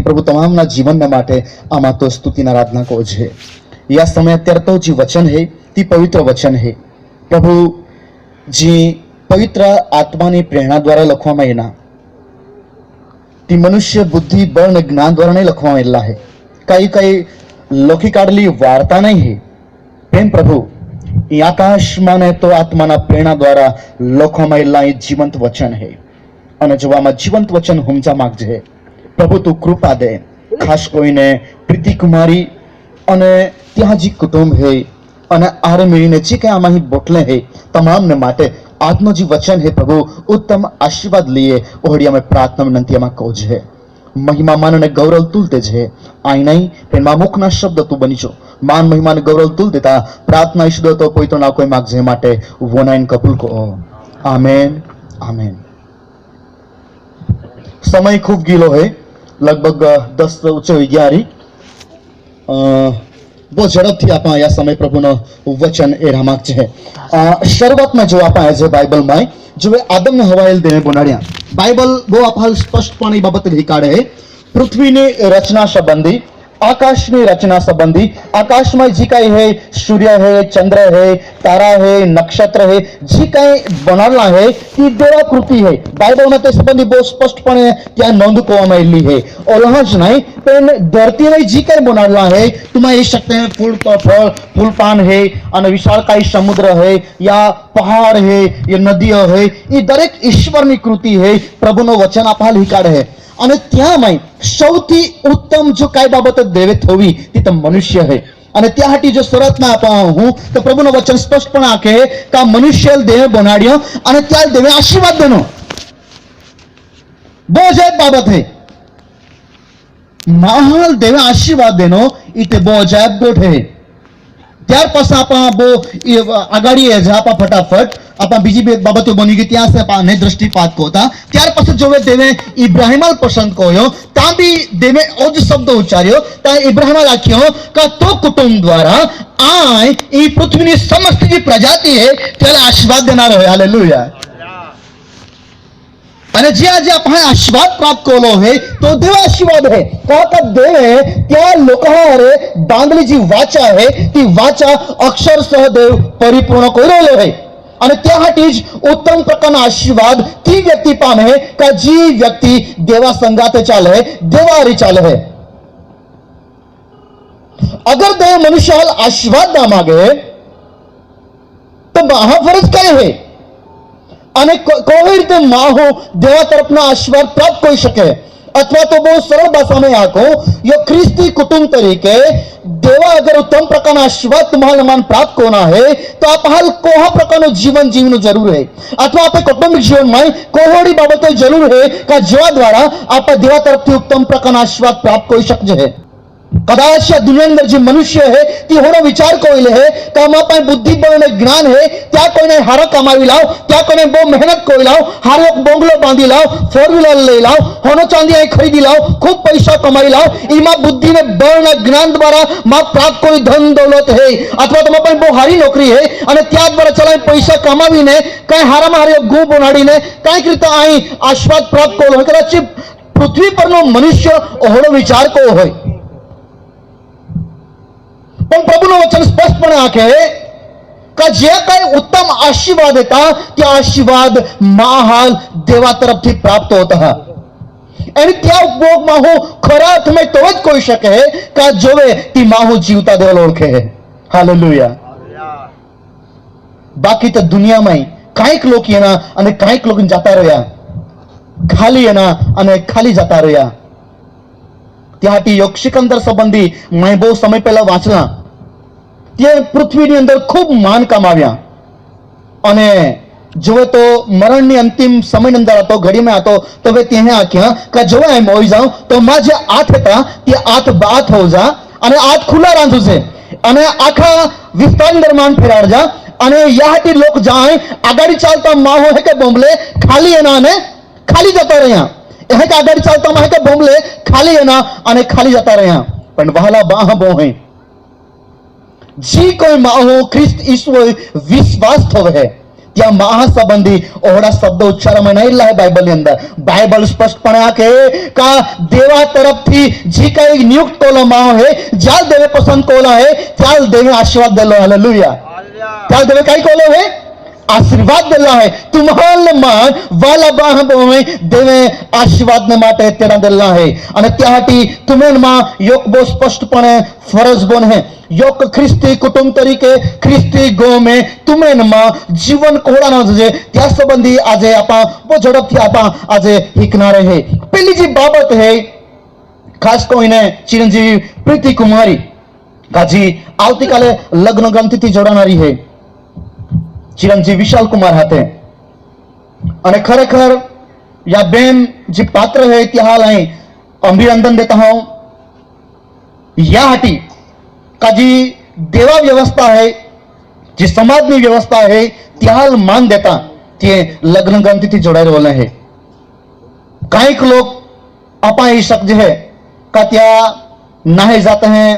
प्रभु तमामना जीवन माटे आमा तो स्तुति आराधना को है। या समय अत्यार तो जी वचन है ती पवित्र वचन है प्रभु जी पवित्र आत्मा की प्रेरणा द्वारा लखवामां एना ती मनुष्य बुद्धि बळ ने ज्ञान द्वारा नहीं लखवामेला है। कई कई लखी काढली वार्ता नहीं है। प्रेम प्रभु ई आकाश माने तो आत्मा ना प्रेरणा द्वारा लखवामेला जीवंत वचन है અને જો આમાં જીવંત વચન હુમજા માગજે પ્રભુ તું કૃપા દે। ખાસ કોઈને પ્રીતિ કુમારી અને ત્યાં જે કુટુંબ હે અને આરે મેળીને જે કંઈ આમાં બોટલે હે તમામને માટે આજનો જે વચન હે પ્રભુ ઉત્તમ આશીર્વાદ લઈએ ઓહડી અમે પ્રાર્થના વિનંતી આમાં કહો છે। મહિમા માન અને ગૌરવ તુલતે છે આઈ નહીં પણ મા મુખના શબ્દ તું બની છો માન મહિમા અને ગૌરવ તુલ દેતા પ્રાર્થના ઈશ્વર તો કોઈ તો ના કોઈ માગજે માટે વોનાઈન કબૂલ કો આમેન આમેન। समय खूब गीलो है लगभग 10 ऊंचो 11 बहुत झड़प थी आप या समय प्रभु नो वचन ए रामाक है। शुरुआत में जो आप है बाइबल में जो आदम ने हवाएल देने बनाड़िया बाइबल वो आप स्पष्टपणे बाबत लिखाड़े है पृथ्वी ने रचना संबंधी आकाश में रचना संबंधी आकाश में जी कई है सूर्य है चंद्र है तारा है नक्षत्र है जी कई बनाला है कि देवाकृति है। बाइबल में तो संबंधी बहुत स्पष्टपणे क्या नोंद कोवामायेली है और हज नहीं पण धरती में जी कई बनाला है तुम ये सकते हैं फूल पान है और विशालकाय समुद्र है या पहाड़ है या नदियों है ये दरेक ईश्वर की कृति है प्रभु नो वचन आप लिखाड़ है અને ત્યાંમાં સૌથી ઉત્તમ જો કઈ બાબત દેવે થવી તે તો મનુષ્ય है અને ત્યાં હટી જો શરતના આપા હું તો પ્રભુનો વચન સ્પષ્ટપણે આકે કે મનુષ્ય દેહ બનાડ્યો અને ત્યાં દેવે આશીર્વાદ દેનો બહુ જ બાબત है માહોલ દેવે આશીર્વાદ દેનો ઈતે બહુ જ ગોઠ है। ત્યાર પછી આપા બહુ આગાડી છે આપા ફટાફટ आप बीजी बाबत बनी गई त्या से ने दृष्टिपात को था त्यार पछी जो देवे इब्राहिम पसंद को ता भी देवे ओज शब्द उच्चार्यो ता इब्राहिम आख्यो का तो कुटुंब द्वारा आय ई पृथ्वी की समस्त जी प्रजाति है त्याला आशीर्वाद देना है। हालेलुया। અને જે આજે આપણે આશીર્વાદ પ્રાપ્ત કોલો है तो देव आशीर्वाद है का देवे त्या लोकारे बांधली जी वाचा है ती वाचा अक्षरशः देव परिपूर्ण करेलो है અને ત્યાં હટી જ ઉત્તમ પ્રકારના આશીર્વાદ તી વ્યક્તિ પામે કે જે વ્યક્તિ દેવા સંગાતે ચાલે દેવારી ચાલે। अगर देव मनुष्य आशीर्वाद ना मांगे तो महाफरज क्या है અને કોઈ રીતે માહો દેવા તરફના આશીર્વાદ પ્રાપ્ત કરી શકે अथवा तो बहुत सरल भाषा में आको यो ख्रिस्ती कुटुंब तरीके देवा अगर उत्तम प्रकार आशीर्वाद तुम्हारा मान प्राप्त होना है तो आप हाल कोहा प्रकार जीवन जीवन जरूर है अथवा आप कौटुंबिक जीवन में कोहोड़ी बाबत जरूर है का जेवा द्वारा आप देवा तरफ उत्तम प्रकार आशीर्वाद प्राप्त कर सकते हैं। कदाच दुनिया अंदर जो मनुष्य है ती होनो विचार कोई है कि आमा पाए बुद्धि बल ने ज्ञान है त्या कोई हारो कमावी लाओ त्या कोई बहु मेहनत कोई लाओ हारो बोंगलो बांधी लाओ 4 व्हीलर ले लाओ होनो चांदी खरीदी लाओ खूब पैसा कमाई लाओ इमा बुद्धि ने बल ने ज्ञान द्वारा मां प्राप्त कोई धन दौलत है अथवा तो पाए बहु हारी नौकरी है અને त्या द्वारा चलाई पैसा कमावीने कई हारामा हारी गु बनाड़ीने कईक रीते आई आशीर्वाद प्राप्त करो है। कदाच पृथ्वी परनो मनुष्य ओहड़ो विचार को होय पण प्रभुनो वचन स्पष्टपणे आखे का जे काही उत्तम आशीर्वाद था त्या आशीर्वाद महाल देवा तरफથી प्राप्त होता है आणि त्या उपभोग माहू खरा अर्थ में तो ज कोई शके का जोवे ती माहू जीवता देवल ओळखे है। हालेलुया। बाकी तो दुनिया में काईक लोग येना અને કાઈક लोग जाता રહ્યા खाली येना અને खाली जाता રહ્યા। त्याटी योग सिकंदर संबंधी मैं बहुत समय पहला वाचला ते पृथ्वी अंदर खूब मान कमाव्या અને जो तो मरण ની अंतिम समय अंदर હતો घड़ी में હતો तो वे ત્યાં આખ્યા કે જો એમ હોઈ જાવ તો માજે આઠ હતા તે આઠ બાત हो जा અને આઠ ખુલ્લા રાંધું છે અને આખા વિસ્તાર દરમિયાન ફેરાડ जा અને યાહટી લોક જાય આગાડી ચાલતા માહો હે કે બોંબલે ખાલી એના ને ખાલી જતા રહ્યા એ કે આગાડી ચાલતા માં હે કે બોંબલે ખાલી એના અને ખાલી જતા રહ્યા પણ વહાલા બાહ બોહે जी कोई माहो ख्रिस्त ईश्वर विश्वास थवे है त्या महासंबंधी ओहड़ा शब्द उच्चार में नहीं है बाइबल अंदर। बाइबल स्पष्टपणे आके का देवा तरफ थी जी काही नियुक्त कोलो माह है ज्याल देवे पसंद कोला है त्याल देवे आशीर्वाद देलो। हालेलुया। त्याल देवे काही कोलो है आशीर्वाद दिला है। तुम्हाल मान वाला बाह में देवे आशीर्वाद ने माटे तेरा दिला है અને ત્યાંથી तुमेन યોગ બહુ સ્પષ્ટપણે ફરજ બન है યોગ ખ્રિસ્તી કુટુંબ તરીકે ખ્રિસ્તી ગો में तुमेन जीवन કોડાનો છે त्या संबंधी આજે આપા બહુ ઝડપથી આપા આજે શીખનારે है। पहली जी बाबत है खास कोઈને चिरंजीवी प्रीति कुमारी કાજી આવતીકાલે લગ્ન ગ્રંથિથી જોડાનારી है चिरंजीवी विशाल कुमार हाथे અને ખરેખર या बेन जी पात्र है त्या हाल है अभिनंदन देता हूं या हटी का जी देवा व्यवस्था है जी समाज की व्यवस्था है त्या हाल मान देता ते लग्न ग्रंथि थी जोड़ाई रोले है। कई लोग अपा ही शक है का त्या नहाए जाते हैं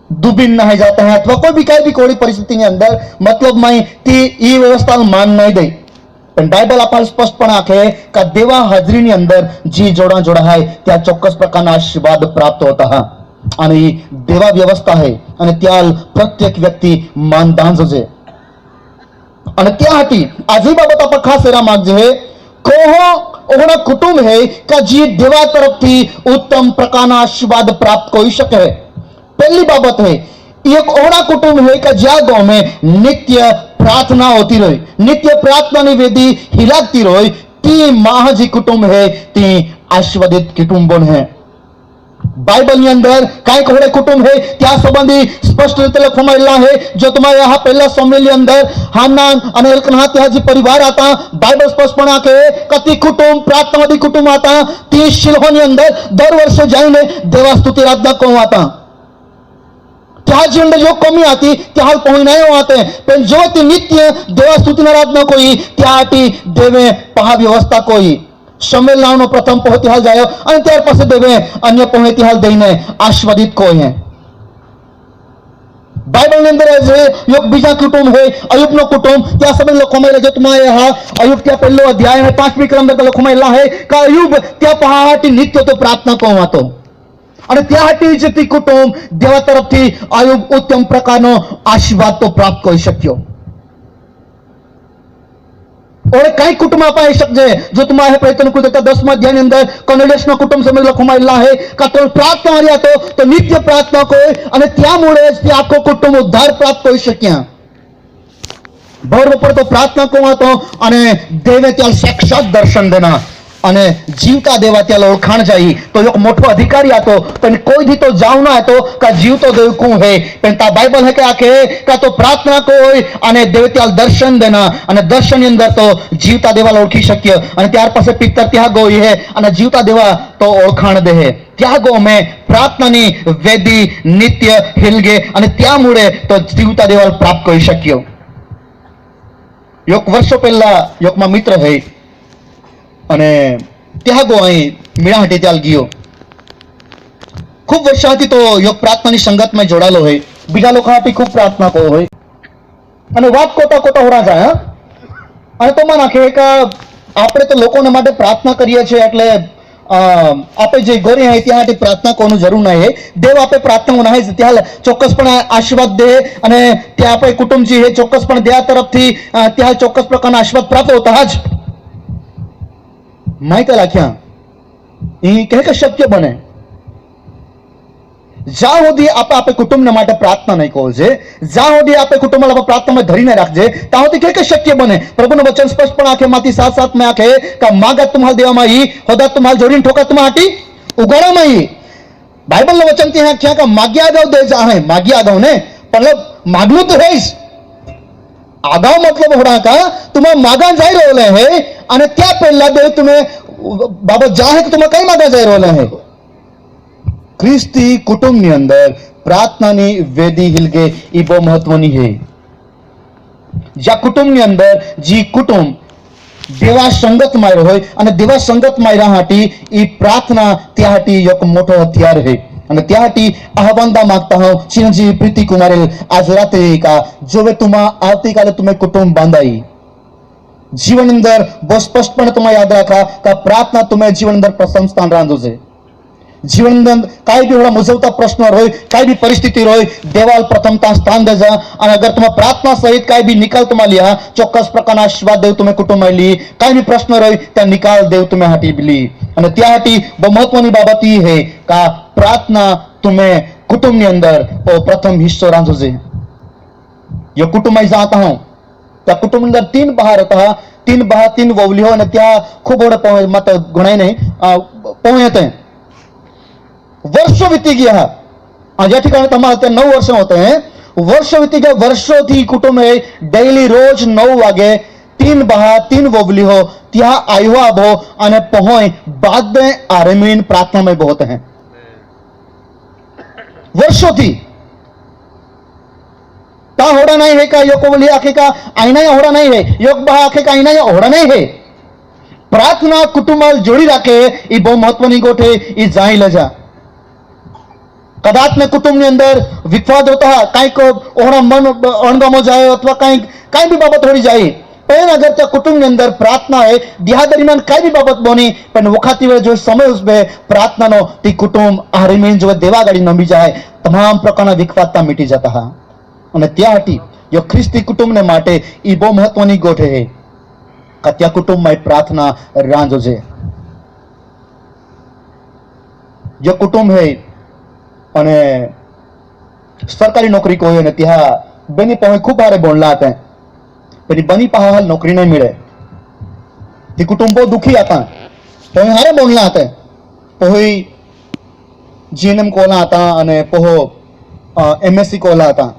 दुबिन नहाए जाते हैं अथवा कोई भी कई भी कोई परिस्थिति के अंदर मतलब में ती ई व्यवस्था मान नहीं दे पण बाइबल आप स्पष्टपणे आखे का देवा हाजरी अंदर जी जोड़ा जोड़ा है त्या चौक्कस प्रकार आशीर्वाद प्राप्त होता है અને દેવા વ્યવસ્થા है અને ત્યાં પ્રત્યેક વ્યક્તિ માનદાન છે અને ત્યાં હતી આજે બાબત આપણે ખાસ એરા માંગ છે કોહો ઓના કુટુંબ है का जी देवा तरफ थी उत्तम प्रकार आशीर्वाद प्राप्त कोई શકે। पहली बाबत है एक ओना कुटुंब है कि ज्या गांव में नित्य प्रार्थना होती रही नित्य प्रार्थना की वेदी हिलाती रही ती महाजी कुटुंब है ती आशीर्वादित कुटुंब है। बाइबल के अंदर कई कोड़े कुटुंब है त्या संबंधी स्पष्ट रीते लखवामायेला है जो तुम्हारे यहाँ पहला सम्मेलन अंदर हामनान અને એલ્કના ત્યાં જે પરિવાર હતા बाइबल स्पष्टपणे आके कति कुटुंब प्रार्थनावादी कुटुंब आता ती शिलोहनी अंदर दर वर्षे जाईने देवा स्तुति आराधना को आता त्या जी अंदर जो कमी आती त्या हाल पहुंच नहीं आते पण जो ती नित्य देवा स्तुति आराधना कोई त्याटी देवे पहा व्यवस्था कोई सम्मेलन नामनो प्रथम पहुंची हाल जायो અને ત્યાર પાસે દેવે અન્ય પહોંચી હાલ દઈને આશીર્વાદિત કોઈ है। बाइबल के अंदर है योग बीजा कुटुंब है अयुब नो कुटुंब त्या समय लखवामायेला जो तुम्हारे यहाँ अयुब त्या पहलो अध्याय में 5મી क्रम में लखवामायेला है का अयुब त्या पहाटी नित्य तो प्रार्थना को आतो અને ત્યાંથી જ તે કુટુંબ દેવા તરફથી અયુબ ઉત્તમ પ્રકારનો આશીર્વાદ તો પ્રાપ્ત કરી શક્યો। और कई कुटुंब आप शकजे जो तुम्हारे प्रयत्न को देता 10मा अध्याय के अंदर कॉर्नेलियस नो कुटुंब समज लखवामायेला है का तो प्रार्थना मार्या तो नित्य प्रार्थना कोई અને त्यामुळे જ તે આખો કુટુંબ ઉદ્ધાર પ્રાપ્ત કરી શક્યા। બરોબર તો પ્રાર્થના को હતો અને દેવે ત્યાં સાક્ષાત દર્શન દેના અને જીવતા દેવા ત્યાં ઓળખાણ जाई तो एक मोटो अधिकारी आतो पण कोई भी तो जाव ना तो का जीवतो देव को है पण ता बाइबल है के आके का तो प्रार्थना कोई અને देव ત્યાં दर्शन देना અને दर्शन ની અંદર तो जीवता देवा ओळखी शक्य અને ત્યાર પાસે પિત્તર ત્યાં ગોઈ है અને जीवता देवा तो ओळखाण दे है त्या गो में प्रार्थनानी वेदी नित्य हिलगे અને त्यामुळे तो जीवता देवा प्राप्त કરી શક્યો। એક વર્ષો પહેલા એકમાં મિત્ર है અને ત્યાં ગો અહીં મીણાહાટી ત્યાં ગયો खूब वर्षाથી તો योग प्रार्थनाની સંગતમાં જોડાયેલો હોય બીજા લોકો હાટી खूब प्रार्थना को હોય અને વાત કોટા કોટા હોરા જાય અને તો માં નાખે કે આપણે તો લોકોને માટે પ્રાર્થના કરીએ છીએ એટલે આપણે જે ઘરે હોય ત્યાં હાટી પ્રાર્થના કોનું જરૂર નહીં है દેવ આપે પ્રાર્થના નહીં ત્યાં ચોક્કસપણે આશીર્વાદ દે અને ત્યાં આપણે કુટુંબ જે છે ચોક્કસપણે દેવા તરફથી ત્યાં ચોક્કસ પ્રકારના આશીર્વાદ પ્રાપ્ત હોતા જ माइकल आख्या कह के शक्य बने જ્યાં સુધી આપણે કુટુંબ ને માટે પ્રાર્થના નહીં કહો છે જ્યાં સુધી આપણે કુટુંબ પ્રાર્થના में धरी नहीं રાખજે ત્યાં સુધી કે શક્ય બને। પ્રભુનું વચન સ્પષ્ટપણે આંખે માંથી 7:7 में आखे का मागा तुम्हारे देवा में ही होदा तुम्हारे जोड़ीने ठोका तुम्हारी उगाड़ा में ही बाइबल નું वचन ત્યાં આખ્યા का माग्या अगाऊ दे जाहे माग्या अगाऊ ने मतलब मागलू तो है आगाऊ मतलब होड़ा का तुम्हें मागा जाई रोले है અને त्या पहला देव तुम्हें बाबा जाहे तो तुम्हें कई मागा जाई रोले है। ख्रिस्ती कुटुंब ની અંદર પ્રાર્થનાની વેદી હિલગે એ બહુ મહત્વની છે। જ્યાં કુટુંબની અંદર જે કુટુંબ દેવા સંગત માં હોય અને દેવા સંગત માં રહ્યા હાટી એ પ્રાર્થના ત્યાં હાટી એક મોટો હથિયાર છે અને ત્યાં હાટી આહવાનदा मांगता हूं चिरंजीवी प्रीति कुमारी आज रात्रि का जो वे तुम्हारा आवती काले तुम्हें कुटुंब बांधाई જીવન અંદર બહુ સ્પષ્ટપણે તમે યાદ રાખા કે પ્રાર્થના તમે જીવન અંદર પ્રથમ સ્થાન રાંધો છે. જીવન અંદર કાંઈ બી એવા મુઝવતા પ્રશ્નો હોય, કાંઈ બી પરિસ્થિતિ હોય, દેવાલ પ્રથમતા સ્થાન દેજા. અને અગર તમે પ્રાર્થના સહિત કાંઈ બી નિકાલ તમે લિયા, ચોક્કસ પ્રકારના આશીર્વાદ દેવ તમે કુટુંબમાં લી. કાંઈ બી પ્રશ્ન હોય ત્યાં નિકાલ દેવ તમે હાટી લી. અને ત્યાં હાટી બહુ મહત્વની બાબત એ હે કે પ્રાર્થના તમે કુટુંબની અંદર પ્રથમ હિસ્સો રાંધો છે. यो कुटुंब में जाता हूं त्या कुटुंब अंदर 3 बाहर હતા, 3 बाहर 3 ववलियो અને ત્યાં ખૂબ ઓડે મત ગણાય નહીં પહોંચે थे. वर्षों बीती गया. ज्या ठिकाणी તમારે ત્યાં 9 વર્ષ होते हैं, वर्षों बीती गया. वर्षोથી कुटुंब में डेली रोज 9 વાગે 3 बाहर 3 ववलियो ત્યાં આવ્યો આબો અને પહોંચ बाद में आरमीन प्रार्थना में बहुत हैं. वर्षोથી ता होड़ा नहीं है का यो को बोली आखे का आईना या होड़ा नहीं है, योग बहा आखे का आईना या होड़ा नहीं है. प्रार्थना कुटुंबाल जोड़ी राखे ये बहुत महत्वनी गोट है. ये जाई लजा कदाच ने कुटुंब ने अंदर विवाद होता है, कहीं को ओहड़ा मन अणगमो जाए अथवा कहीं कहीं भी बाबत होड़ी जाए, पण अगर त्या कुटुंब ने अंदर प्रार्थना है दिहा दरमियान कई भी बाबत बनी पण वखाती वे जो समय उसमें प्रार्थना नो ती कुटुंब आरमीन जो देवागाड़ी नमी जाए तमाम प्रकारना विखवादता मिटी जाता है. અને ત્યાં હટી યો ખ્રિસ્તી કુટુંબને માટે એ બહુ મહત્વની ગોઠ છે કે ત્યાં કુટુંબમાં પ્રાર્થના રાંધો છે. જો કુટુંબ હે અને સરકારી નોકરી કોઈ ને ત્યાં બની પાસે ખૂબ હારે બોલલા હતા, પણ બની પાસે હાલ નોકરી નહીં મળે. તે કુટુંબ બહુ દુખી હતા, તો હારે બોલલા હતા. પોહી જીએનએમ કોલા હતા અને પોહો એમએસસી કોલા હતા.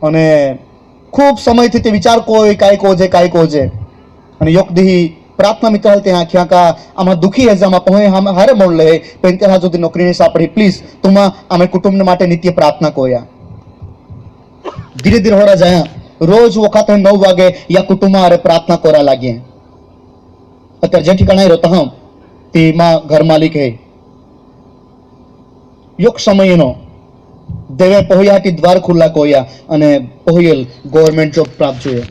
અને ખૂબ સમયથી તે વિચાર કોઈ કાંઈ કોજે કાંઈ કોજે અને યોગ દી પ્રાર્થના મિત્ર ત્યાં આખ્યા કા આમાં દુખી હે જામાં પોહે હમ હારે મોડ લે પણ ત્યાં સુધી નોકરી નહીં સાપડી. પ્લીઝ તુમા અમે કુટુંબ માટે નિત્ય પ્રાર્થના કોયા. ધીરે ધીરે હોરા જાય રોજ વખત 9 વાગે या कुटुंब हारे प्रार्थना कोरा लागे. અત્યારે જે ઠिकाणे रहता हूं ते मां घर मालिक है. યોગ સમયનો देवे पोहियाटी द्वार खुला कोया અને પોહિયલ ગવર્નમેન્ટ જોબ પ્રાપ્ત જોઈએ.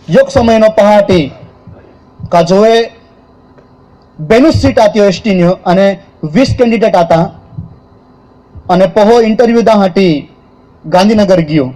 યોગ સમયનો પહાટી કા જોએ બેનુસ સીટ આતી એસટીન્યો અને 20 કેન્ડિડેટ આતા અને પોહો ઇન્ટરવ્યુ દા હાટી ગાંધીનગર ગયો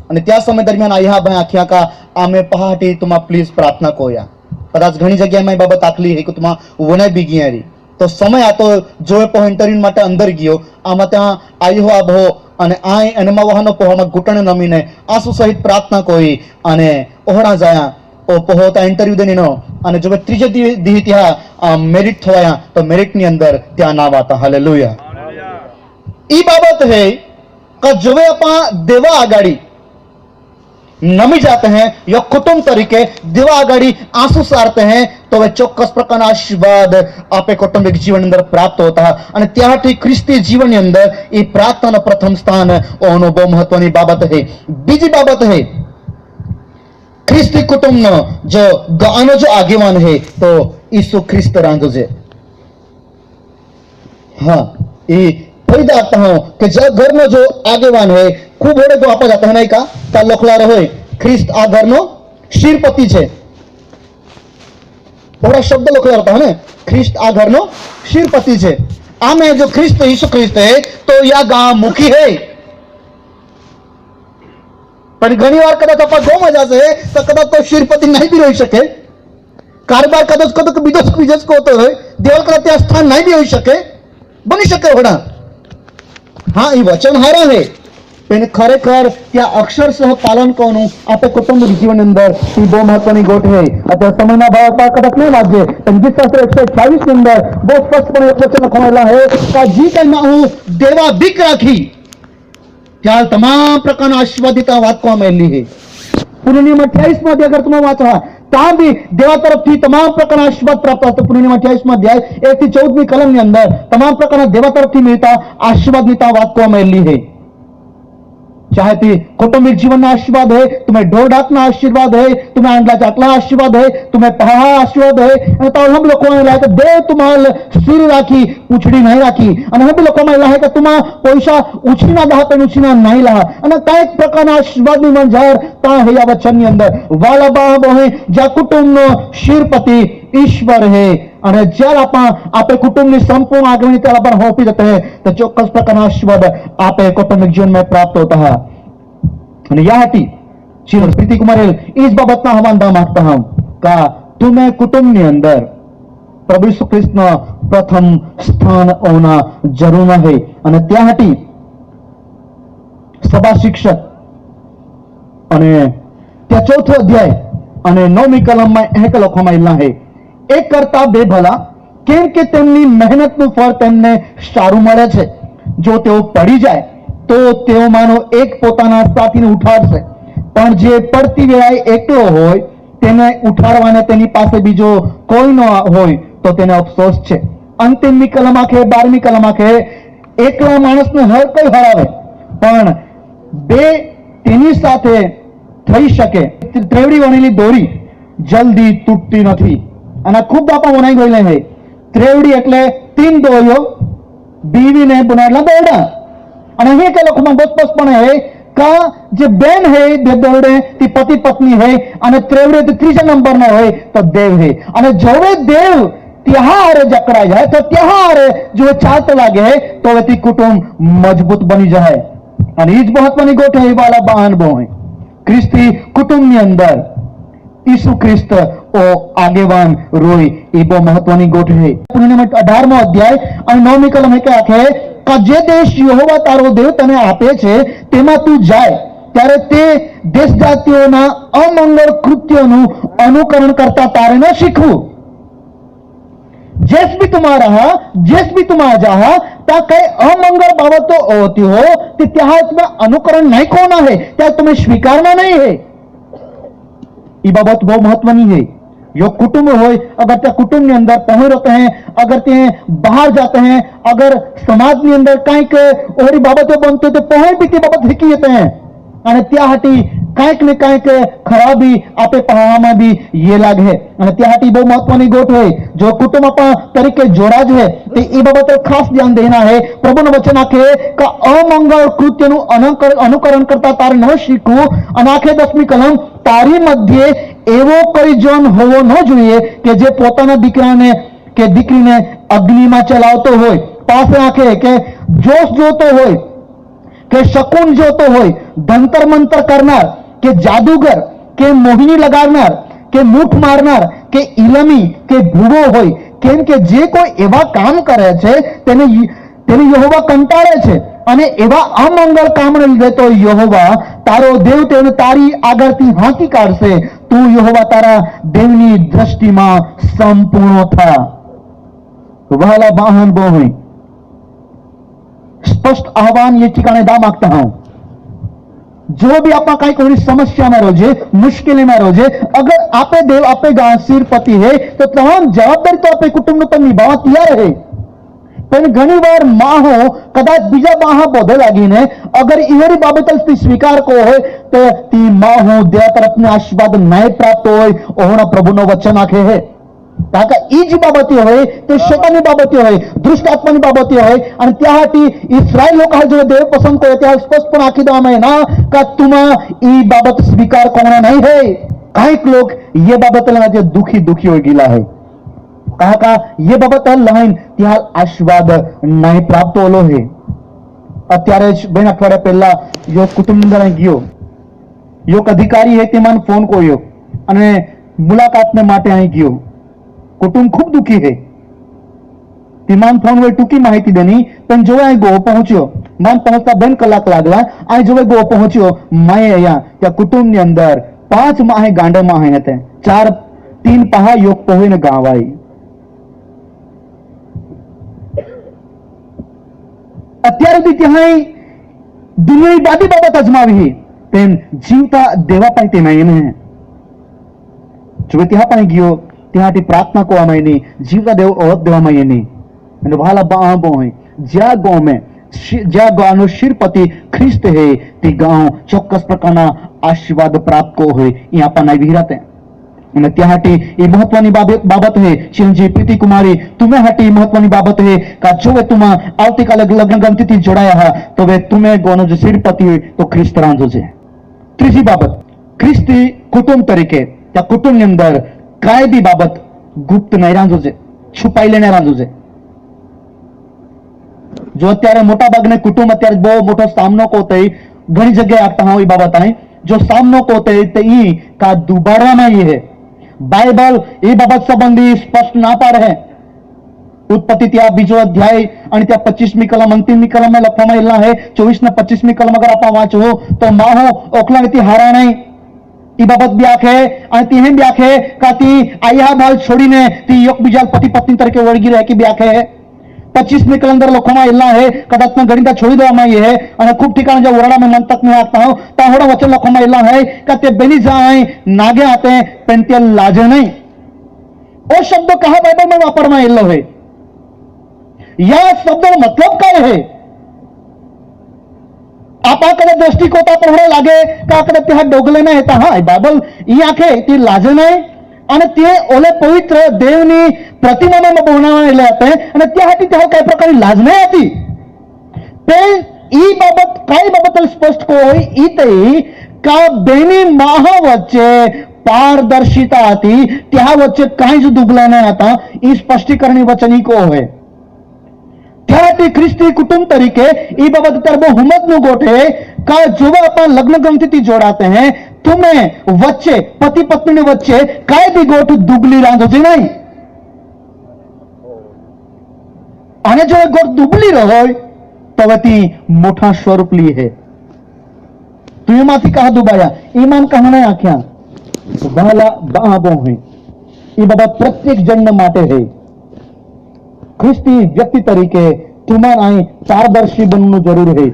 અને त्या समय दरमियान आया भाई आख्या का आमे पहाटी तुमा प्लीज प्रार्थना कोया. कदाच घणी जग्याए में बाबत आखली है कि तुमा वने बी गयारी तो समय आतो जो पो इंटरव्यू माटे अंदर गयो आमा त्या आयो आबो અને આય અને મવાહનો પોહમાં ઘૂંટણ નમીને આંસુ સહિત પ્રાર્થના કોઈ અને ઓહડા જાયા ઓ પોહોતા ઇન્ટરવ્યુ દેનીનો અને જો ત્રીજે દી ત્યાં મેરિટ થવાયા તો મેરિટની અંદર ત્યાં નામ આતા. હાલેલુયા. ઈ બાબત હે કે જોવે આપા દેવા આગાડી नमी जाते हैं या कुटुंब तरीके देवा आगाड़ी आंसू सारते हैं तो वे चौक्कस प्रकार आशीर्वाद आपे कौटुंबिक जीवन अंदर प्राप्त होता है. અને ત્યાંથી ખ્રિસ્તી જીવનની અંદર એ પ્રાર્થનાનો પ્રથમ સ્થાન ઓનો બહુ મહત્વની બાબત છે. બીજી બાબત છે ખ્રિસ્તી કુટુંબનો જો ગાનો જો આગેવાન है तो ईसु ख्रिस्त रांधो છે. हाँ ये फरीदा आता हूं कि जब घर में जो आगेवान है खूब बड़े को आपा जाता है नहीं का लोखला रहे ख्रिस्त आ घर नो शीरपति छे. बड़ा शब्द लोखला रहता है ना ख्रिस्त आ घर नो शीरपति छे. आ में जो ख्रिस्त यीशु ख्रिस्त है तो या गांव मुखी है पर घनी बार कदाच आपा गो मजा से तो कदाच तो शीरपति नहीं भी रही सके. कारबार कदाच को तो बीजस को होते है देवल कदाच त्या स्थान नहीं भी हो सके बनी सके होना. हाँ ये वचन हारा है पण खरेखर त्या अक्षरशः पालन करવાનું આપણે કુટુંબિક જીવન અંદર એ બહુ મહત્વની ગોઠ છે. અત્યારે સમયના ભાવ કદાચ નહીં લાગે પણ ગીત શાસ્ત્ર 128 ની અંદર બહુ સ્પષ્ટપણે એક વચન લખાયેલા છે કે જે કંઈ હું દેવા ભીખ રાખી ત્યાં તમામ પ્રકારના આશીર્વાદિતા વાતમાં મેલી છે. પુણ્યનિયમ 28 માં અગર તમે વાંચો ત્યાં બી દેવા તરફથી તમામ પ્રકારના આશીર્વાદ પ્રાપ્ત થતો. પુણ્યનિયમ 28 માં અધ્યાય 1 થી 14 ની કલમની અંદર તમામ પ્રકારના દેવા તરફથી મળતા આશીર્વાદની વાતમાં મેલી છે. चाहे ते कौटुंबिक जीवन ना आशीर्वाद है, तुम्हें ढोर ढाकना आशीर्वाद है, तुम्हें आंडला चाकला आशीर्वाद है, तुम्हें पहा आशीर्वाद है, तो हम लोग को लायक देव तुम्हाल सिर राखी पूछड़ी नहीं राखी, અને हम लोग को लायक तुम्हा पैसा उछीना दाहत उछीना नहीं लहा, અને કઈક પ્રકારના આશીર્વાદની મંજાર તા હે આ વચનની અંદર વાલા બાપ હોય જ્યાં કુટુંબનો શિરપતિ ઈશ્વર હે, અને જ્યારે આપે કુટુંબની સંપૂર્ણ આગળની તેના પર હોપી જતે હે તો ચોક્કસ પ્રકારના આશીર્વાદ આપે કૌટુંબિક जीवन में प्राप्त होता है। અને યાટી શ્રી પ્રીતિ કુમાર इस बाबतना हवानदा मांगता हूं का तुम्हें कुटुंबની અંદર પ્રભુ ઈસુ ખ્રિસ્તનો પ્રથમ સ્થાન હોना જરૂર है, અને ત્યાંથી સભા શિક્ષક અને ત્યાં ચોથો અધ્યાય અને 9મી કલમમાં એક લખવામાં આવેલા છે, એક કરતા બે ભલા કેમ કે તેમની મહેનતનું ફળ તેમને સારું મળે છે, જો તેઓ પડી જાય તો તેઓમાંનો એક પોતાના સાથીને ઉઠાડશે, પણ જે પડતી વેળાએ એકલો હોય તેને ઉઠાડવાને તેની પાસે બીજો કોઈ ન હોય તો તેને અફસોસ છે। અંતિમની કલમ આખે 12મી કલમ આખે એકલા માણસને હર કોઈ હરાવે પણ બે તેની સાથે થઈ શકે, ત્રેવડી વણેલી દોરી જલ્દી તૂટતી નથી, અને ખૂબ બાપા વણાઈ ગયેલા છે। ત્રેવડી એટલે 3 દોરીઓ બીવીને બનાવેલા દોરડા, અને અહીં કે લોકોમાં બહુ સ્પષ્ટપણે है का જે બેન है બે દોરડે તે પતિ પત્ની है, અને ત્રેવડી તે ત્રીજા નંબરના હોય તો દેવ है, અને જોવે દેવ त्याहार जकड़ाई जाए तो त्याहार जो चालते लागे तो वे कुटुंब मजबूत बनी जाए, અને ઈ જ મહત્વની ગોઠ है वाला बहन बोय क्रिस्ती कुटुंबની અંદર ઈસુ ખ્રિસ્ત ઓ આગેવાન રોય એ બહુ મહત્વની ગોઠ है। 18મો અધ્યાય અને 9મી કલમ કે આખે જે દેશ યહોવા તારો દેવ તને આપે છે તેમાં તું જાય ત્યારે તે દેશ જાતિઓના અમંગળ કૃત્યોનું અનુકરણ કરતા તારે ન શીખવું। जिस भी तुम्हारा जहा त्या कई अमंगल बाबतो होती हो त्या तुम्हें अनुकरण नहीं कोना है, त्या तुम्हें स्वीकारना नहीं है। ये बाबत बहुत महत्वनी है। यो कुटुंब हो, अगर त्या कुटुंब अंदर पहुंच रहते हैं, अगर ते बाहर जाते हैं, अगर समाज के अंदर कई और बाबतों बनते तो पहुंच भी ते बाबत हिकी जाते हैं, અને ત્યાંથી કાંઈક ને કાંઈક ખરાબી આપે પહાવામાં બી ये लाग है, અને ત્યાંથી બહુ મહત્વની ગોઠ હોય જો કુટુંબ આપણા તરીકે જોડા જ है તે એ બાબતે ખાસ ધ્યાન દેના है। પ્રભુનું વચન આખે કે અમંગળ કૃત્યનું અનુકરણ કરતા તારે ન શીખવું, અને આખે 10મી કલમ તારી મધ્યે એવો કોઈ જન હોવો ન જોઈએ કે જે પોતાના દીકરાને કે દીકરીને અગ્નિમાં ચલાવતો હોય, પાસે આખે કે જોશ જોતો હોય કે શકુન જોતો હોય, ધંતર મંતર કરનાર કે જાદુગર કે મોહિની લગાડનાર કે મૂઠ મારનાર કે ઇલમી કે ભૂવો હોય, કેમ કે જે કોઈ એવા કામ કરે છે તેને યહોવા કંટાળે છે, અને એવા અમંગળ કામને લીધે તો યહોવા તારો દેવ તેને તારી આગળથી હાંકી કાઢશે। તું યહોવા તારા દેવની દ્રષ્ટિમાં સંપૂર્ણ થા। વહાલા બહેન બહેન स्पष्ट आह्वान ये ठिकाने दा मांगता हूं, जो भी आप कहीं कोई समस्या में रोजे, मुश्किल में रोजे, अगर आपे देव आपे सिरपति है तो तमाम जवाबदारी तो आपे कुटुंब तो निभावा तैयार है, पर घनी बार माहो कदाच बीजा माहा बोधे लागीने अगर इहरी बाबत स्वीकार को हो तो ती माहो देव तरफ ने आशीर्वाद नहीं प्राप्त हो ओहना प्रभुनो वचन आखे है। કાકા ઈ જ બાબતી હોય તે શેતાની બાબતી હોય, દુષ્ટ આત્માની બાબતી હોય, અને ત્યાંથી ઇસ્રાયેલ લોકો જો દેવ પસંદ કરે ત્યાં સ્પષ્ટપણે આખી દેવામાં है ना का तुमा ई बाबत स्वीकार करना नहीं है। काईक लोग ये बाबत लगा जो दुखी दुखी हो गिला है, कहा ये बाबत लाइन ત્યાં આશીર્વાદ નહીં પ્રાપ્ત ઓલો है। અત્યારે જ બેન અઠવાડિયા પહેલા યો કુટુંબ અંદર ગયો, યો અધિકારી है તે મને ફોન કર્યો અને મુલાકાતને માટે અહીં ગયો। कुटुंब खूब दुखी है, विमान फोन वे टूकी माहिती देनी पण जो गो पहुंच्यो मान पहुंचता 2 कलाक लागला। आ जो गो पहुंच्यो माए अहिया त्या कुटुंबनी अंदर 5 माहे गांडे माहे हते, 3 पहा योग पोहीने गावाई। અત્યાર સુધી ત્યાં દુનિયાની બાદી બાબત અજમાવી તેમ જીવતા દેવા પણ તે નહીં જો ત્યાં પણ ગયો ત્યાંથી પ્રાર્થના કરવામાં નહીં, જીવતા દેવ ઓળખ દેવામાં નહીં। અને વાલા બાબો હોય જ્યાં ગાँव में જ્યાં ગાંવનો શિરપતિ ખ્રિસ્ત હે તે ગાંવ ચોક્કસ પ્રકારના આશીર્વાદ પ્રાપ્ત કો હોય એ આપણને વિહરાતે અને ત્યાં હાટી એ મહત્વની બાબત હે ચિરંજીવી પ્રીતિ કુમારી तुम्हें हाटी महत्वनी बाबत है का जो वे तुम आवतीकाले लग्न गमती जोड़ाया हा तो वे तुम्हें गोनो जो शिरपति है तो ख्रिस्त रांधो छे। ત્રીજી બાબત ખ્રિસ્તી કુટુંબ તરીકે त्या કુટુંબની અંદર કાંઈ બી બાબત ગુપ્ત નહીં રાંધો છે, છુપાઈ લેને રાંધો છે। जो અત્યારે મોટા ભાગને કુટુંબ અત્યારે બહુ મોટો સામનો કોતે ઘણી જગ્યાએ આપતા હોય એ બાબત આય जो सामनो कोते ते ई का दुबाराમાં ये है बाइबल એ બાબત સંબંધી સ્પષ્ટ ના પાડે है। उत्पत्ति त्या बीजो अध्याय आणि त्या 25મી कलम अंतिममी कलम में लखवामां आवेला है। 24 ने 25મી कलम अगर आप वांचो तो माहो ओखलांती हारा नहीं ई बाबत भी आखे आणि ती हेम भी आखे का ती आया बाल छोड़ीने ती एकबीजा पति पत्नी तरीके वळगी रहे की भी आखे 25મી कलम अंदर लखवामां आवेला है कदाच में गणिता छोड़ी देवामां आवी है અને खूब ठिकाने जो ओरडा में मंतक में आता हो ता होड़ा वचन लखवामां आवेला है का ते बेनी जाए नागे आते पेंटियल लाजे नहीं। ओ शब्द कहा बाइबल में वापरवामां आवेलो है या शब्दों मतलब काय है आप आकडे दृष्टिकोता पण लागे का आकडे त्या डोगले नाही येता हा बायबल ई आखे ती लाजे नाही आणि ते ओले पवित्र देवनी प्रतिमाने बनवलेले होते आणि त्यासाठी त्या काही प्रकारे लाज नाही आती पण ई बाबत काही बाबत स्पष्ट कोई ई ते का बेनी माह वच्चे पारदर्शिता आती त्या वच्चे काही जो दुबला नाही आता ई स्पष्टीकरणी वचन ई को है। त्यासाठी ख्रिस्ती कुटुंब तरीके ई बाबत तर वो हुमत नु गोठे का जो अपन लग्न गमती जोड़ाते हैं तुम्हें वच्चे पति पत्नी ने वच्चे काय भी गोठ दुबली रांधो जी नहीं आने जो गोठ दुबली रहो तो वती मोठा स्वरूप ली है। तुम्हें माथी कहा दुबाया ईमान कहा नहीं आख्या बाला बाबो है ई बाबत प्रत्येक जन माटे है। ख्रिस्ती व्यक्ति तरीके तुम्हारा पारदर्शी बनना जरूर है।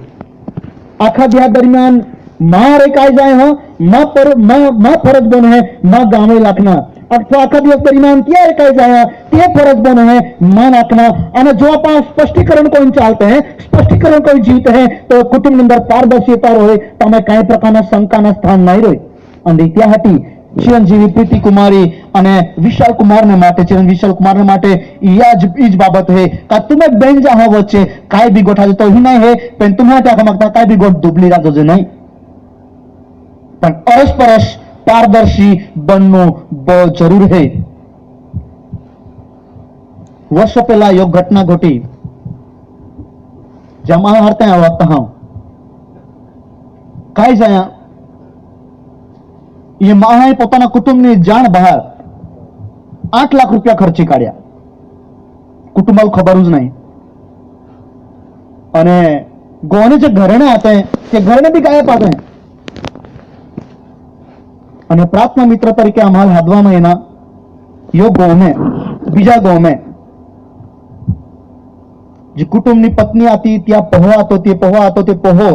आखा दिया दरमियान मारे काय जाए हो मां फरज बने है मां गावे लाखना अथवा आखा दिवस दरमियान क्या काय जाए ते फरज बने है मां नाखना और जो आप स्पष्टीकरण को चालते हैं स्पष्टीकरण को जीते हैं तो कुटुंब अंदर पारदर्शिता रहे तो हमें कई प्रकार शंका स्थान नहीं रहे અને ત્યાંથી ચિરંજીવી પ્રીતિ કુમારી અને વિશાલ કુમારને માટે ચિરંજીવી વિશાલ કુમારને માટે ઈજ બાબત है का तुम्हें बेन जाहो वच्चे काय भी गोठा तो ही नहीं है पण तुम्हें त्या मागता काय भी गोठ दुबली राखो जो नहीं पण अरसपरस पारदर्शी बननो बहुत जरूर है। वर्षों पहला यो घटना घटी जमा हरते हैं वक्त हाँ काय जाया ये माहे પોતાના કુટુંબની જાણ બહાર 8 લાખ રૂપિયા ખર્ચી કાઢ્યા કુટુંબાને ખબર જ નહીં અને ગોને જે ઘરણે હતા તે ઘરણે બી ગાયબ હતા અને પ્રાર્થના મિત્ર તરીકે અમાલ હાદવામાં એના યો ગોમે બીજા ગોમે જે કુટુંબની પત્ની હતી ત્યાં પહોવા હતો તે પહો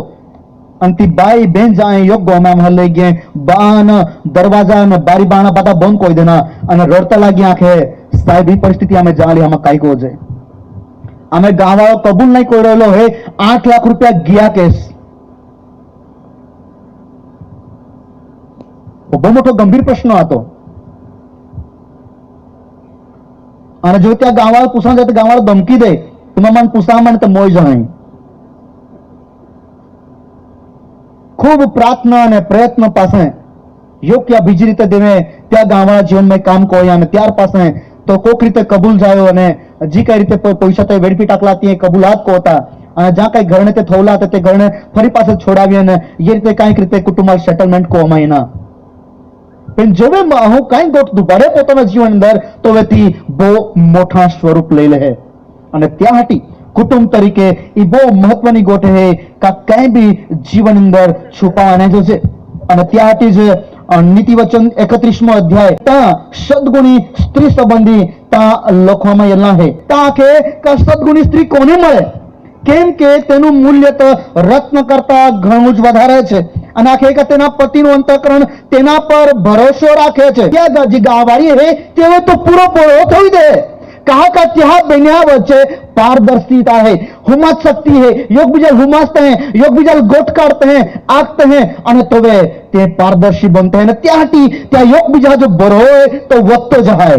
अंति बाई बेन जाए योग गोमा में लई गए बान दरवाजा ने बारी बाणा बता बंद कोई देना अने रड़ता लागी आंखे साहेब परिस्थिति हमें जाली हम काई को जे हमें गांव कबूल नहीं कोई रहेलो है 8 लाख रुपया गया केस बहुत मोटो गंभीर प्रश्न आतो अने जो त्या गांव पूछा जाते गांव धमकी दे तुम्हें मन पूछा मन तो मोय जाए खूब प्रार्थना અને પ્રયત્ન પાસે યોગ્ય બીજી રીતે દેવે त्या ગામના જીવનમાં કામ કોઈ અને ત્યાર પાસે તો કોક રીતે કબૂલ જાયો અને जी કઈ રીતે પૈસા તે વેડપી ટાકલાતી કબૂલાત કોતા અને જ્યાં કઈ ઘરને તે થોલા તે ઘરને ફરી પાછો છોડાવી અને એ રીતે કાંઈક રીતે કુટુંબમાં સેટલમેન્ટ કોમાઈના પણ જેવે હું કાંઈ ગોઠ દુબારે પોતાના જીવન અંદર તો વેતી બહુ મોટા સ્વરૂપ લઈ લે અને ત્યાં હટી कुटुंब तरीके ई बहुत महत्वनी गोठ है का कई भी जीवन अंदर छुपाने जो छे અને ત્યાંથી જ નીતિ વચન 31મો અધ્યાય તા સદગુણી સ્ત્રી સંબંધી તા લખવામાં આવેલા છે તા કે સદગુણી સ્ત્રી કોને મળે કેમ કે તેનું મૂલ્ય તો રત્ન કરતા ઘણું જ વધારે છે અને આખે કે તેના પતિનું અંતઃકરણ તેના પર ભરોસો રાખે છે ત્યાં જે ગાવારી છે તેઓ તો પૂરો પૂરો થઈ દે कहा का त्या बन्या वच्चे पारदर्शिता है, हुमत शक्ति है, योग बीजल हुमासते हैं, योग बीजल गोट काढते हैं, आगते हैं અને તોવે તે પારદર્શી બનતે हैं ત્યાંથી ત્યાં योग બીજા જો બરો હોય તો વધતો જાય.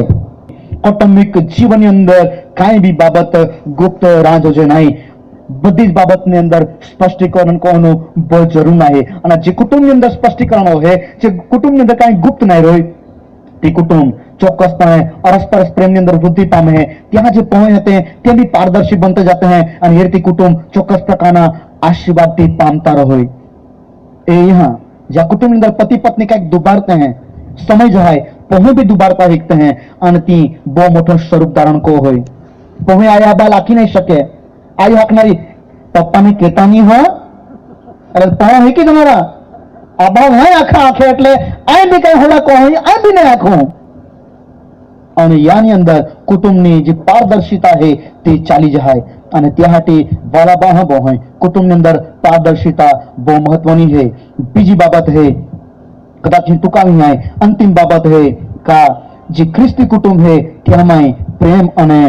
કૌટુંબિક જીવનની અંદર કાંઈ બી બાબત ગુપ્ત રાજો છે નહીં, બધી જ બાબતની અંદર સ્પષ્ટીકરણ કોનું બહુ જરૂર નહીં. અને જે કુટુંબની અંદર સ્પષ્ટીકરણ હોય, જે કુટુંબની અંદર કાંઈ ગુપ્ત નહીં રહ્યું, તે કુટુંબ ચોક્કસપણે અરસપરસ પ્રેમની અંદર વૃદ્ધિ પામે છે. ત્યાં જે પહોંચે તે તે બી પારદર્શી બનते जाते हैं અને એ રીતે કુટુંબ ચોક્કસ પ્રકારના આશીર્વાદથી પામતા રહે. એ यहाँ જ્યાં કુટુંબની અંદર પતિ પત્ની કંઈક દુબારते हैं, સમય જાય પહોંચે બી દુબારતા વીકते हैं અને તી બહુ મોટો સ્વરૂપ ધારણ કો હોય. પહોંચે આયા બાલ આખી નહીં શકે. આઈ હાકનારી પપ્પાને કહેતા નહીં હો, અરે પહોંચે હે કે તમારા આબા હોય આખા આખે એટલે આ બી કઈ હોલા કો હોય આ બી નહીં આખું. અને યાની અંદર કુટુંબની જે પારદર્શિતા છે તે ચાલી જાય અને ત્યાંથી વાલા બાહ બહુ હોય. કુટુંબની અંદર પારદર્શિતા બહુ મહત્વની છે. બીજી બાબત છે કદાચ ટૂંકાવી જાય, અંતિમ બાબત છે કા જે ખ્રિસ્તી કુટુંબ છે ત્યાંમાં પ્રેમ અને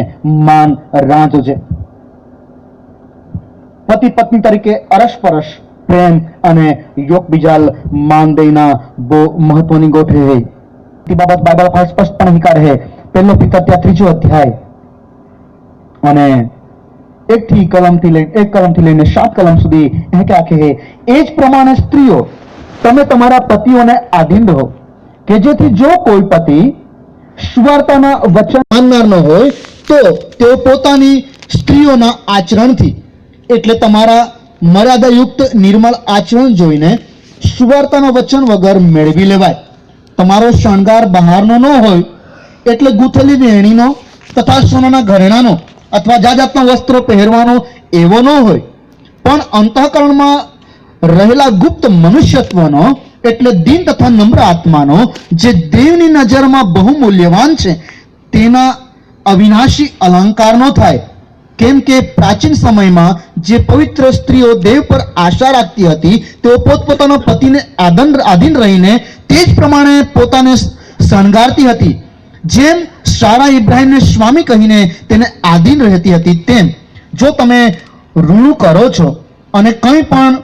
માન રાંજો છે. પતિ પત્ની તરીકે અરસપરસ પ્રેમ અને એકબીજાલ માન દેના બહુ મહત્વની ગોઠ છે. તે બાબત બાઇબલ માં સ્પષ્ટપણે હિકારે છે. પહેલો પિતર 3 અધ્યાય અને 1 કલમથી લઈને 7 કલમ સુધી એ કે આખે એ જ પ્રમાણે સ્ત્રીઓ તમે તમારા પતિઓને આધીન રહો કે જેથી જો કોઈ પતિ સુવાર્તાના વચન માનનાર ન હોય તો તેઓ પોતાની સ્ત્રીઓના આચરણથી એટલે તમારા મર્યાદાયુક્ત નિર્મળ આચરણ જોઈને સુવાર્તાના વચન વગર મેળવી લેવાય. તમારો શણગાર બહારનો ન હોય એટલે ગૂંથેલી વેણીનો તથા સોનાના ઘરેણાનો અથવા જાતના વસ્ત્રો પહેરવાનો એવો ન હોય, પણ અંતઃકરણમાં રહેલા ગુપ્ત મનુષ્યત્વનો એટલે દીન તથા નમ્ર આત્માનો જે દેવની નજરમાં બહુ મૂલ્યવાન છે તેના અવિનાશી અલંકારનો થાય. કેમ કે પ્રાચીન સમયમાં જે પવિત્ર સ્ત્રીઓ દેવ પર આશા રાખતી હતી તેઓ પોતપોતાના પતિને આધીન રહીને તે જ પ્રમાણે પોતાને શણગારતી હતી. જેમ સારા ઇબ્રાહિમને સ્વામી કહીને તેને આધીન રહેતી હતી, તેમ જો તમે ઋણું કરો છો અને કંઈ પણ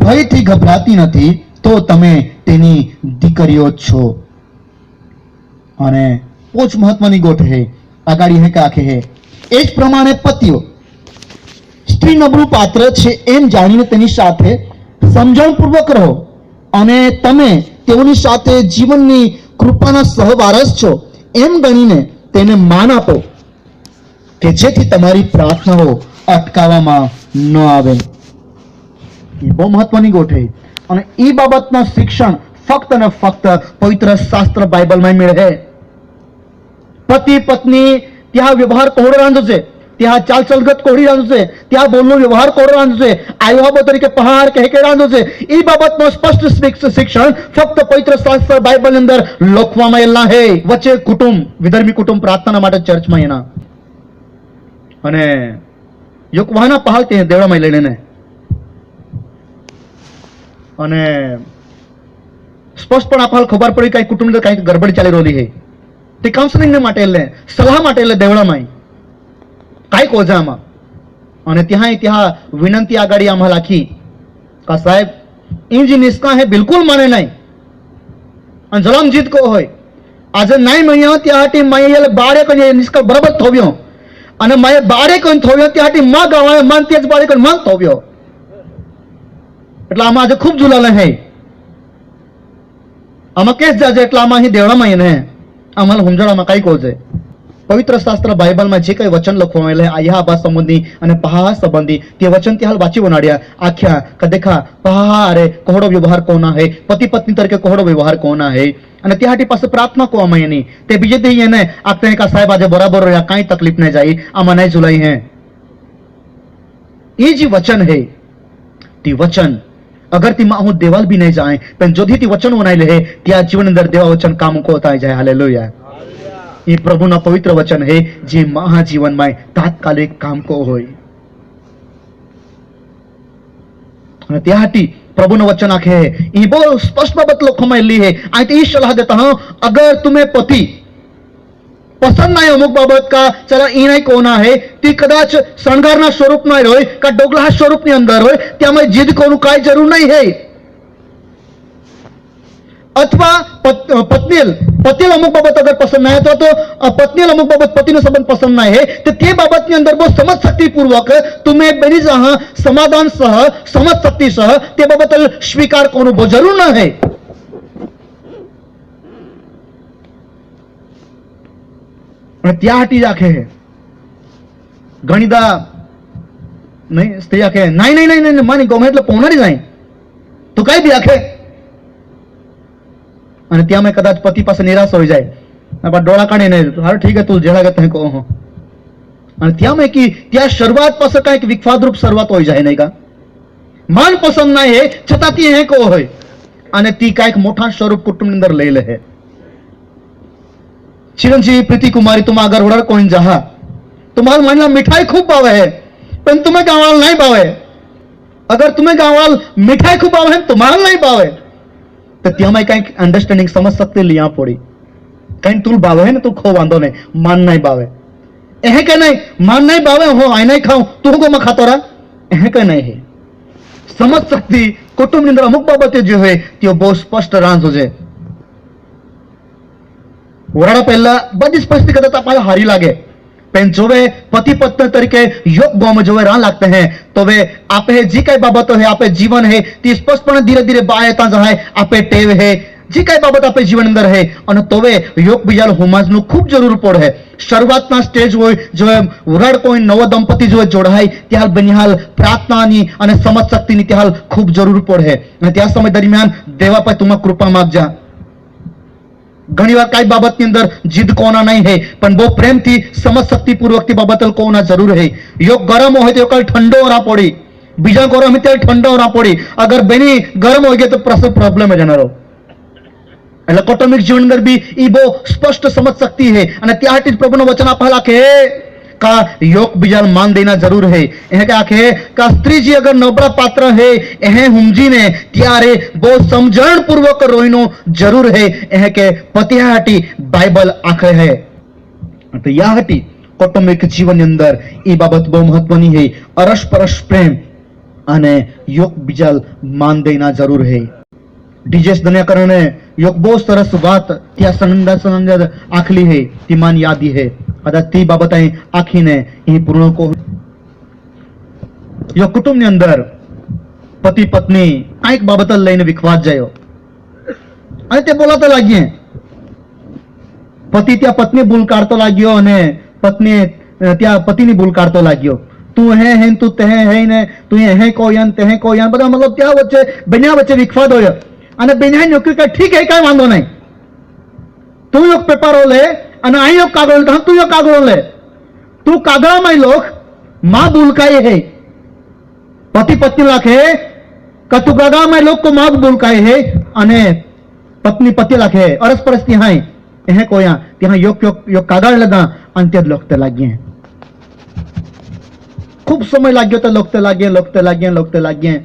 ભયથી ગભરાતી નથી તો તમે તેની દીકરીઓ છો. અને પોચ મહત્વની ગોઠ હે આગાડી હે કે આખે હે એ જ પ્રમાણે પતિઓ સ્ત્રી નબળું પાત્ર છે એમ જાણીને તેની સાથે સમજણપૂર્વક રહો અને તમે તેઓની સાથે જીવનની કૃપાના સહવારસ છો એમ ગણીને તેને માન આપો કે જેથી તમારી પ્રાર્થનાઓ અટકાવવામાં ન આવે. એ બહુ મહત્વની ગોઠે અને એ બાબતનું શિક્ષણ ફક્ત અને ફક્ત પવિત્ર શાસ્ત્ર બાઇબલમાં મળે. પતિ પત્ની ત્યાં વ્યવહાર કોહડો રાંધો છે, ત્યાં ચાલચલગત કોહડી રાંધો છે, ત્યાં બોલનો વ્યવહાર કોહડો રાંધો છે, આયુહાબો તરીકે પહાડ કહે રાંધો છે. એ બાબતનો સ્પષ્ટ શિક્ષણ ફક્ત પવિત્ર શાસ્ત્ર બાઇબલ અંદર લખવામાં આવેલા હે. વચ્ચે કુટુંબ વિધર્મી કુટુંબ પ્રાર્થના માટે ચર્ચમાં એના અને યોકવાના પહાડ તે દેવડામાં લઈને અને સ્પષ્ટ પણ આપણા ખબર પડી કઈ કુટુંબ અંદર કઈ ગડબડ ચાલી રહેલી છે તે કાઉન્સેલિંગ માટે એટલે સલાહ માટે એટલે દેવડામાં કાંઈક ઓજામાં અને ત્યાં વિનંતી આગાડી આમાં રાખી કા સાહેબ ઇંજી નિષ્કા હે બિલકુલ માને નહીં અને જલમજીત કો હોય આજે નહીં મહિયા ત્યાંથી માય બારે કોઈ નિષ્કા બરાબર થોવ્યો અને માય બારે કોઈ થોવ્યો ત્યાંથી માં ગાવાય માન તે જ બારે કોઈ માં થોવ્યો એટલે આમાં આજે ખૂબ ઝુલાલે હે. આમાં કેસ જાજે એટલે આમાં અહીં દેવડામાં એને આમાં સમજણમાં કઈ કહો છે. પવિત્ર શાસ્ત્ર બાઇબલમાં જે કઈ વચન લખવામાં આવેલા આયા આબા સંબંધી અને પહા સંબંધી તે વચન ત્યાં હાલ વાંચી બનાડ્યા આખ્યા કદેખા પહા અરે કોહડો વ્યવહાર કોના હે, પતિ પત્ની તરીકે કોહડો વ્યવહાર કોના હે અને ત્યાંથી પાસે પ્રાર્થના કોવામાં એની તે બીજે દી એને આપને કા સાહેબ આજે બરાબર રહ્યા કાંઈ તકલીફ નહીં જાય આમાં નહીં ઝુલાઈ હે. એ જે વચન હે તે વચન अगर ती माहू देवाल भी नहीं जाए पण जो ती वचन बनाई ले त्या जीवन अंदर देवा वचन काम को होता जाए. हालेलुया. ये प्रभु ना पवित्र वचन है जे महा जीवन में तात्कालिक काम को होय અને ત્યાંથી પ્રભુનું વચન આખે એ બહુ સ્પષ્ટ બાબત લખવામાં આવેલી है. આ તો એ સલાહ દેતા હું अगर तुम्हें पति पसंद नाही अमुक बाबत का चला ई नाही कोण आहे ती कदाच शणगाરના સ્વરૂપમાં હોય का ડોગલા સ્વરૂપની અંદર હોય त्यामुळे जिद કોનું काय જરૂર नहीं है अथवा पत्नील अमुक बाबत अगर पसंद नहीं है तो पत्नील अमुक बाबत पतीનો संबंध पसंद नहीं है तो ते बाबतની અંદર બહુ સમજશક્તિપૂર્વક तुम्हें बनी जहां समाधान सह समजशक्ति सह ते बाबत स्वीकार कोનું બહુ જરૂર न है त्या हाटी आखे घणीदा नहीं स्त्री आखे नहीं नहीं नहीं नहीं मानी गમે એટલે પહોંચી જાય તો કઈ બી આખે અને ત્યાં કદાચ પતિ પાસે નિરાશ હોઈ જાય બાપા ડોળા કાઢે ને હાર ઠીક है तू જેડા કે તને કહો અને ત્યાં की त्या શરૂઆત પાસે કઈક વિખવાદરૂપ શરૂઆત હોઈ જાય નહીં का મન પસંદ ના હે છતાં તી હે કો હોય અને તી કઈક મોટા સ્વરૂપ કુટુંબ ની અંદર લઈ લે है चिरंजीवी प्रीति कुमारी तुम अगर उड़र कोइन जहा तुम्हारा मन में मिठाई खूब भावे है पर तुम्हें गांवाल नहीं भावे अगर तुम्हें गांवाल मिठाई खूब भावे है तुम्हारा नहीं भावे तो त्या में कहीं अंडरस्टैंडिंग समझ सकते लिया पड़ी कहीं तुल भावे है ना तू खो बांधो नहीं मान नहीं भावे एह के नहीं मान नहीं भावे हो आई नहीं खाऊं तू को मैं खातो रहा एह के नहीं है समझ सकती कुटुंब ની અંદર અમુક બાબતે જે હોય તે બહુ સ્પષ્ટ રાંજ હોજે ઓરાડા પહેલા બધી સ્પષ્ટીકરતા आपल्याला हारी लागे पण जो वे पति पत्नी तरीके योग गम जो वे राह लगते हैं तो वे आपे जी कई बाबत है आपे जीवन है ती स्पष्टपणे धीरे धीरे बायता जहाय आपे टेव है जी कई बाबत आपे जीवन अंदर है અને તો વે योग બીજાલ હોમાજનું ખૂબ જરૂર પડે શરૂઆતના સ્ટેજ હોય જો વરડ કોઈ નવો દંપતિ જો જોડાય ત્યાર બનિહાલ પ્રાર્થનાની અને સમજ શક્તિની ત્યાર ખૂબ જરૂર પડે અને त्या समय दरમિયાન देवा पर तुम कृपा मागजा घणी बार कई बाबत अंदर जिद कोना नहीं है पण बहुत प्रेम थी समझ शक्ति पूर्वक थी बाबत कोना जरूर है योग गरम हो तो कल ठंडो ना पड़ी बीजा गरम है ठंडो ना पड़ी अगर बेनी गरम हो गया तो प्रॉब्लम है जनारो એટલે કૌટુંબિક જીવન અંદર બી ઈ બહુ સ્પષ્ટ સમજ શક્તિ है અને ત્યાંથી પ્રભુનું વચન આપેલા કે का योग बीजा मान देना जरूर है यह क्या है का स्त्री जी अगर नबड़ा पात्र है यह हुमजी ने त्यारे बहुत समझण पूर्वक रोइनो जरूर है यह के पतिहाटी बाइबल आखे है तो या हटी कौटुंबिक जीवन अंदर ई बाबत बहुत महत्वनी है अरस परस प्रेम अने योग बीजा मान देना जरूर है डीजेस दुनिया करने योग बहुत सरस बात त्या संबंध आखली है ती मान यादी है कदाच ती बाबत आखी ने पूर्ण को यो कुटुंब अंदर पति पत्नी कईक बाबत लईने विखवाद जायो અને તે બોલાતો લાગ્યે पति त्या पत्नी भूल काढतो लाग्यो અને पत्नी त्या पतिनी भूल काढतो लाग्यो तू है तू ते है ने तू है कोयन ते है कोयन બધા मतलब त्या वच्चे बन्या वच्चे विखवाद होयो અને બેના નોકરી का ठीक है काय वांधो नहीं तू एक पेपर ले અને અહીં એક કાગળ લે તું એક કાગળ લે તું કાગળમાં લોક માં ભૂલકાઈ है पति पत्नी लाखे का तू कागळમાં लोक को मां भूलकाई है અને पत्नी पति लाखे अरस परस ત્યાં એહે કોયા ત્યાં योग योग योग કાગળ લગા અને તે લોકતે લાગ્યે खूब समय लाग्यो तो लोकते लागे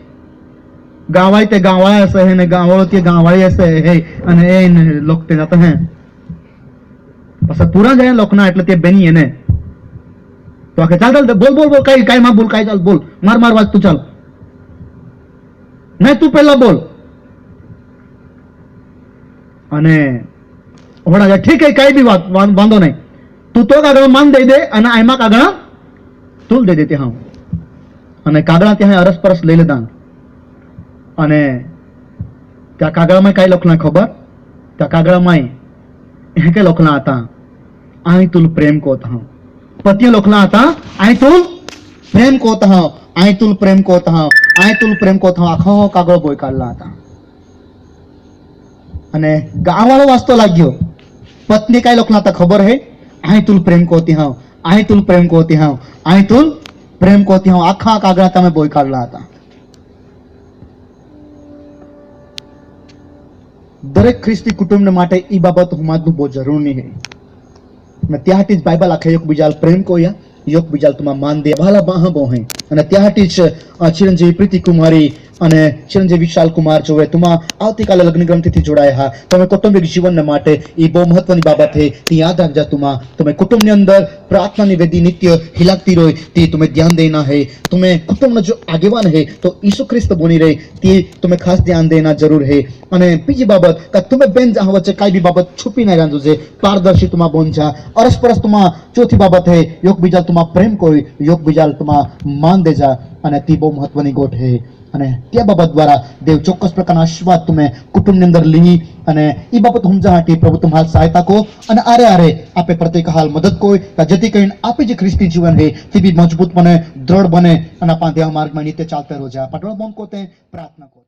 गावाई ते गावाळा असे है ने गावाळो ते गावाळी असे है અને એ लोकते जाते हैं પછી પૂરા જાય લોકના એટલે તે બની એને તો આખે ચાલ ચાલ બોલ બોલ બોલ કઈ માં બોલ કઈ ચાલ બોલ માર વાત તું ચાલ નહીં તું પહેલા બોલ અને હોડા જાય ઠીક है કઈ બી વાત વાંધો નહીં તું તો કાગળ માન દઈ દે અને આમાં કાગળ તુલ દઈ દેતી હા અને કાગળ ત્યાં અરસ પરસ લઈ લેતા અને त्या कागळમાં काय લખલા ખબર त्या कागळમાં हे काय લખલા હતા आई तुल प्रेम कोत हूं पति लखला था आई तुल प्रेम कोत हूं आई तुल प्रेम कोत हूं आई तुल प्रेम कोत हूं आखो कागळ बोय काढला था અને ગાવાળો વાસ્તો લાગ્યો પત્ની काय લખલા था खबर है आई तुल प्रेम कोती हूं आई तुल प्रेम कोती हूं आई तुल प्रेम कोती हूं आखा कागळ તમે બોય કાઢલા હતા દરેક ખ્રિસ્તી કુટુંબને માટે ઈ બાબત હુમાદનું બહુ જરૂરી છે ને ત્યાંથી જ બાઇબલ આખે એક બીજા પ્રેમ કોયા योग बीजाल तुम मान दे भाला बाह बो हैं અને ત્યાંથી જ ચિરંજીવી પ્રીતિ કુમારી અને ચિરંજીવી વિશાલ કુમાર જોવે તુમાં આવતીકાલે લગ્ન ગ્રંથિથી જોડાયા હા તમે કૌટુંબિક જીવન માટે એ બહુ મહત્વની બાબત છે તે યાદ રાખજા તુમાં તમે કુટુંબની અંદર પ્રાર્થનાની વેદી નિત્ય હિલાકતી રહે તે તમે ધ્યાન દેના હે તમે કુટુંબનો જો આગેવાન હે તો ઈસુ ખ્રિસ્ત બની રહે તે તમે ખાસ ધ્યાન દેના જરૂર હે અને બીજી બાબત કે તમે બેન જા વચ્ચે કાંઈ બી બાબત છુપી નહીં રાંધું છે પારદર્શી તુમાં બોંજા અરસપરસ તુમાં ચોથી બાબત હે યોગબીજા તુમાં પ્રેમ કોઈ યોગબીજા તુમાં માન દેજા અને તે બહુ મહત્વની ગોઠ હે અને તે બાબત દ્વારા દેવ ચોક્કસ પ્રકારના આશીર્વાદ તમે કુટુંબની અંદર લી અને એ બાબત સમજા હાટી પ્રભુ તમારી સહાયતા કો અને આરે આપે પ્રત્યેક હાલ મદદ કોઈ જેથી કરીને આપે જે ખ્રિસ્તી જીવન હે તે બી મજબૂત બને દ્રઢ બને અને આપણા દેહ માર્ગમાં નિત્ય ચાલતા રોજા પટોળ બોન કોતે પ્રાર્થના કો